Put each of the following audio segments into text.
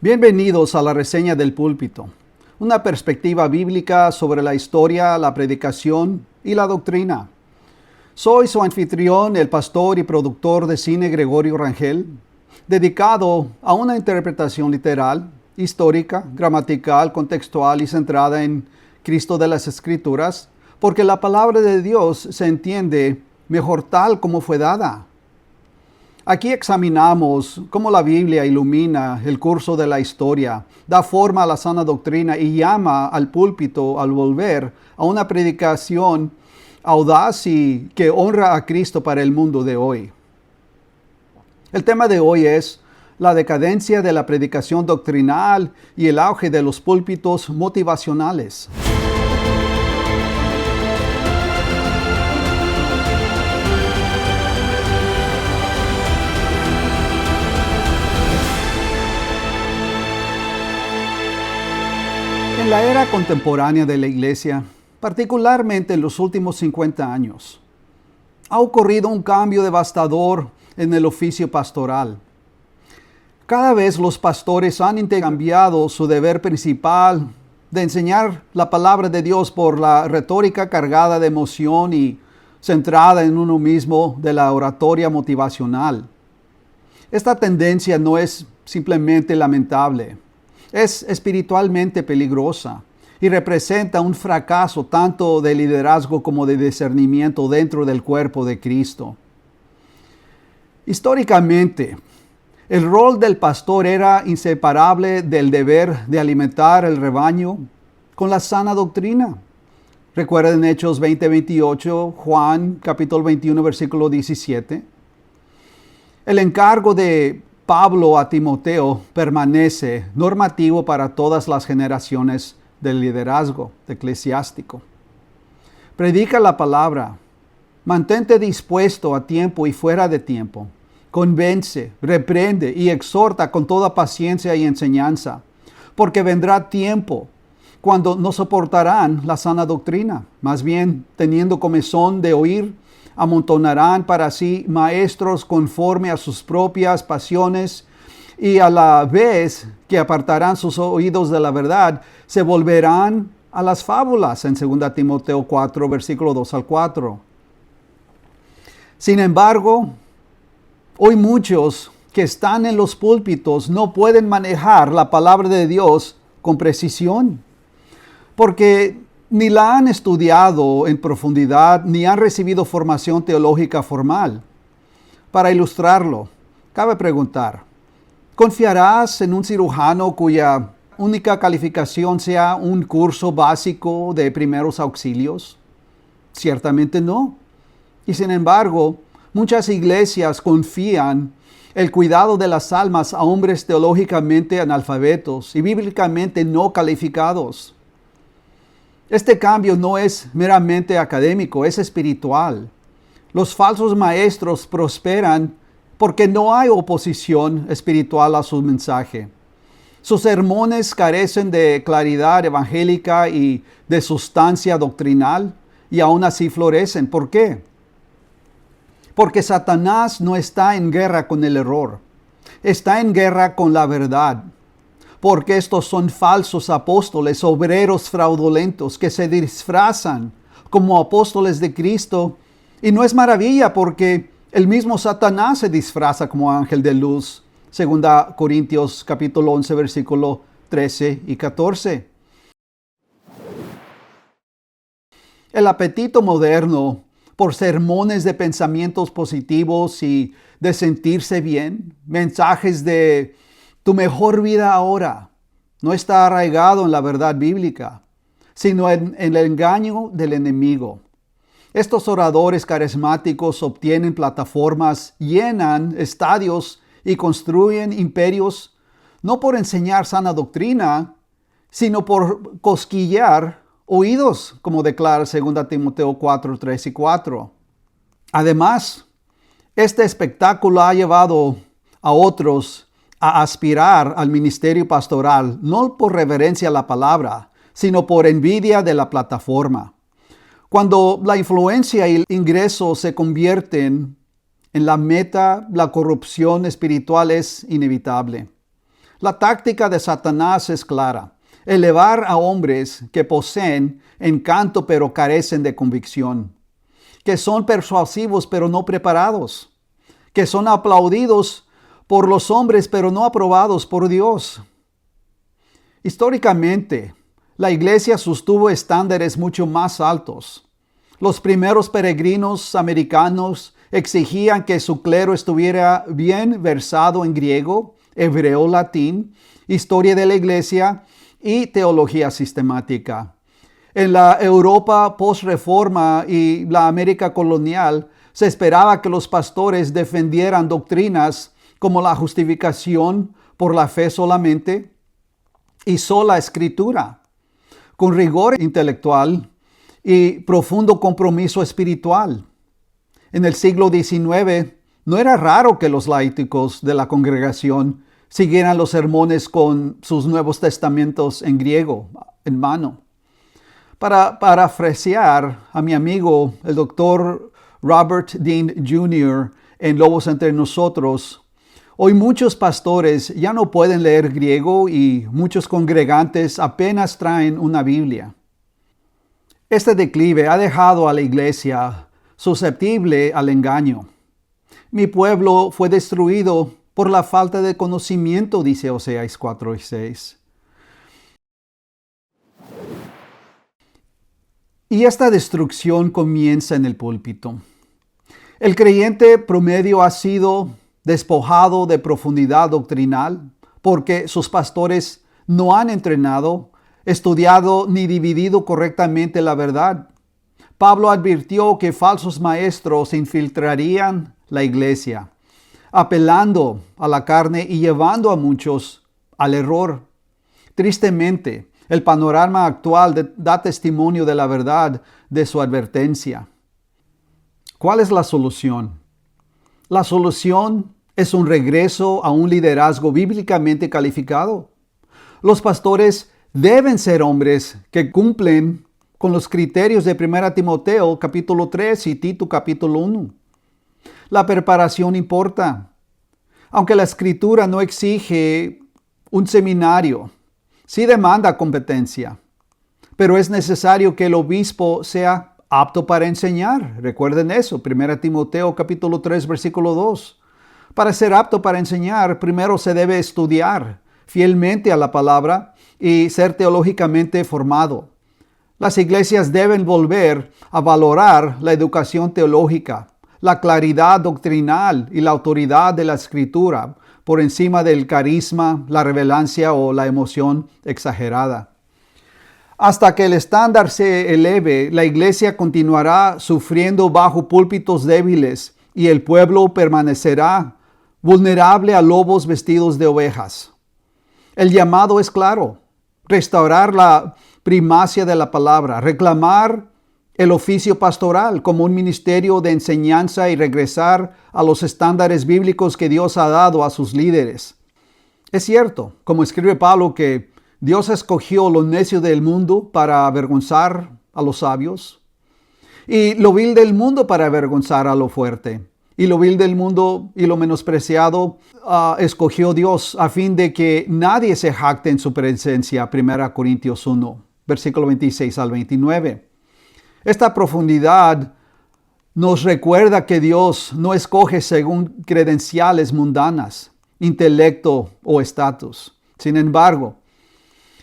Bienvenidos a la reseña del púlpito, una perspectiva bíblica sobre la historia, la predicación y la doctrina. Soy su anfitrión, el pastor y productor de cine Gregorio Rangel, dedicado a una interpretación literal, histórica, gramatical, contextual y centrada en Cristo de las Escrituras, porque la palabra de Dios se entiende mejor tal como fue dada. Aquí examinamos cómo la Biblia ilumina el curso de la historia, da forma a la sana doctrina y llama al púlpito al volver a una predicación audaz y que honra a Cristo para el mundo de hoy. El tema de hoy es la decadencia de la predicación doctrinal y el auge de los púlpitos motivacionales. En la era contemporánea de la Iglesia, particularmente en los últimos 50 años, ha ocurrido un cambio devastador en el oficio pastoral. Cada vez los pastores han intercambiado su deber principal de enseñar la palabra de Dios por la retórica cargada de emoción y centrada en uno mismo de la oratoria motivacional. Esta tendencia no es simplemente lamentable. Es espiritualmente peligrosa y representa un fracaso tanto de liderazgo como de discernimiento dentro del cuerpo de Cristo. Históricamente, el rol del pastor era inseparable del deber de alimentar el rebaño con la sana doctrina. Recuerden Hechos 20:28, Juan capítulo 21, versículo 17. El encargo de Pablo a Timoteo permanece normativo para todas las generaciones del liderazgo eclesiástico. Predica la palabra, mantente dispuesto a tiempo y fuera de tiempo, convence, reprende y exhorta con toda paciencia y enseñanza, porque vendrá tiempo cuando no soportarán la sana doctrina, más bien teniendo comezón de oír, amontonarán para sí maestros conforme a sus propias pasiones y a la vez que apartarán sus oídos de la verdad, se volverán a las fábulas en 2 Timoteo 4, versículo 2 al 4. Sin embargo, hoy muchos que están en los púlpitos no pueden manejar la palabra de Dios con precisión, porque ni la han estudiado en profundidad, ni han recibido formación teológica formal. Para ilustrarlo, cabe preguntar, ¿confiarás en un cirujano cuya única calificación sea un curso básico de primeros auxilios? Ciertamente no. Y sin embargo, muchas iglesias confían el cuidado de las almas a hombres teológicamente analfabetos y bíblicamente no calificados. Este cambio no es meramente académico, es espiritual. Los falsos maestros prosperan porque no hay oposición espiritual a su mensaje. Sus sermones carecen de claridad evangélica y de sustancia doctrinal, y aún así florecen. ¿Por qué? Porque Satanás no está en guerra con el error, está en guerra con la verdad. Porque estos son falsos apóstoles, obreros fraudulentos que se disfrazan como apóstoles de Cristo. Y no es maravilla porque el mismo Satanás se disfraza como ángel de luz. 2 Corintios capítulo 11, versículo 13 y 14. El apetito moderno por sermones de pensamientos positivos y de sentirse bien, mensajes de tu mejor vida ahora, no está arraigado en la verdad bíblica, sino en el engaño del enemigo. Estos oradores carismáticos obtienen plataformas, llenan estadios y construyen imperios, no por enseñar sana doctrina, sino por cosquillar oídos, como declara 2 Timoteo 4, 3 y 4. Además, este espectáculo ha llevado a otros a aspirar al ministerio pastoral, no por reverencia a la palabra, sino por envidia de la plataforma. Cuando la influencia y el ingreso se convierten en la meta, la corrupción espiritual es inevitable. La táctica de Satanás es clara: elevar a hombres que poseen encanto pero carecen de convicción, que son persuasivos pero no preparados, que son aplaudidos por los hombres pero no aprobados por Dios. Históricamente, la iglesia sostuvo estándares mucho más altos. Los primeros peregrinos americanos exigían que su clero estuviera bien versado en griego, hebreo, latín, historia de la iglesia y teología sistemática. En la Europa post-reforma y la América colonial, se esperaba que los pastores defendieran doctrinas como la justificación por la fe solamente y sola escritura, con rigor intelectual y profundo compromiso espiritual. En el siglo XIX, no era raro que los laicos de la congregación siguieran los sermones con sus Nuevos Testamentos en griego, en mano. Para parafrasear a mi amigo, el doctor Robert Dean Jr. en Lobos Entre Nosotros, hoy muchos pastores ya no pueden leer griego y muchos congregantes apenas traen una Biblia. Este declive ha dejado a la iglesia susceptible al engaño. Mi pueblo fue destruido por la falta de conocimiento, dice Oseas 4:6. Y esta destrucción comienza en el púlpito. El creyente promedio ha sido despojado de profundidad doctrinal porque sus pastores no han entrenado, estudiado ni dividido correctamente la verdad. Pablo advirtió que falsos maestros infiltrarían la iglesia, apelando a la carne y llevando a muchos al error. Tristemente, el panorama actual da testimonio de la verdad de su advertencia. ¿Cuál es la solución? La solución es un regreso a un liderazgo bíblicamente calificado. Los pastores deben ser hombres que cumplen con los criterios de 1 Timoteo capítulo 3 y Tito capítulo 1. La preparación importa. Aunque la escritura no exige un seminario, sí demanda competencia, pero es necesario que el obispo sea apto para enseñar. Recuerden eso, 1 Timoteo capítulo 3 versículo 2. Para ser apto para enseñar, primero se debe estudiar fielmente a la palabra y ser teológicamente formado. Las iglesias deben volver a valorar la educación teológica, la claridad doctrinal y la autoridad de la escritura por encima del carisma, la revelancia o la emoción exagerada. Hasta que el estándar se eleve, la iglesia continuará sufriendo bajo púlpitos débiles y el pueblo permanecerá vulnerable a lobos vestidos de ovejas. El llamado es claro: restaurar la primacia de la palabra, reclamar el oficio pastoral como un ministerio de enseñanza y regresar a los estándares bíblicos que Dios ha dado a sus líderes. Es cierto, como escribe Pablo, que Dios escogió lo necio del mundo para avergonzar a los sabios, y lo vil del mundo para avergonzar a lo fuerte. Y lo vil del mundo y lo menospreciado escogió Dios a fin de que nadie se jacte en su presencia. 1 Corintios 1, versículo 26 al 29. Esta profundidad nos recuerda que Dios no escoge según credenciales mundanas, intelecto o estatus. Sin embargo,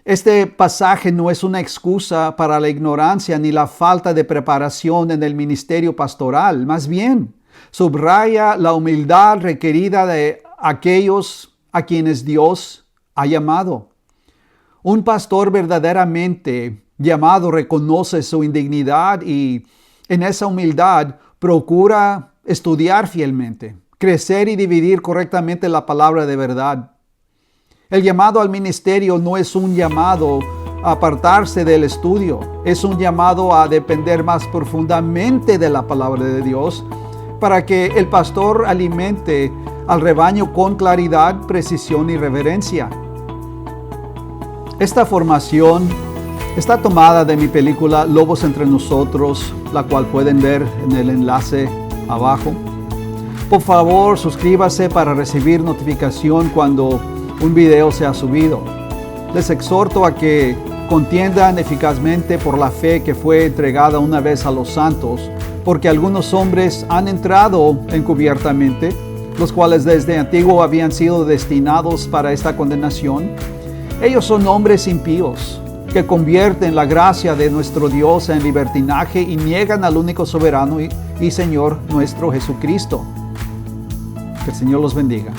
este pasaje no es una excusa para la ignorancia ni la falta de preparación en el ministerio pastoral. Más bien, subraya la humildad requerida de aquellos a quienes Dios ha llamado. Un pastor verdaderamente llamado reconoce su indignidad y en esa humildad procura estudiar fielmente, crecer y dividir correctamente la palabra de verdad. El llamado al ministerio no es un llamado a apartarse del estudio, es un llamado a depender más profundamente de la palabra de Dios para que el pastor alimente al rebaño con claridad, precisión y reverencia. Esta formación Está tomada de mi película Lobos entre nosotros, la cual pueden ver en el enlace abajo. Por favor, suscríbase para recibir notificación cuando un video sea subido. Les exhorto a que contiendan eficazmente por la fe que fue entregada una vez a los santos, porque algunos hombres han entrado encubiertamente, los cuales desde antiguo habían sido destinados para esta condenación. Ellos son hombres impíos, que convierten la gracia de nuestro Dios en libertinaje y niegan al único soberano y Señor nuestro Jesucristo. Que el Señor los bendiga.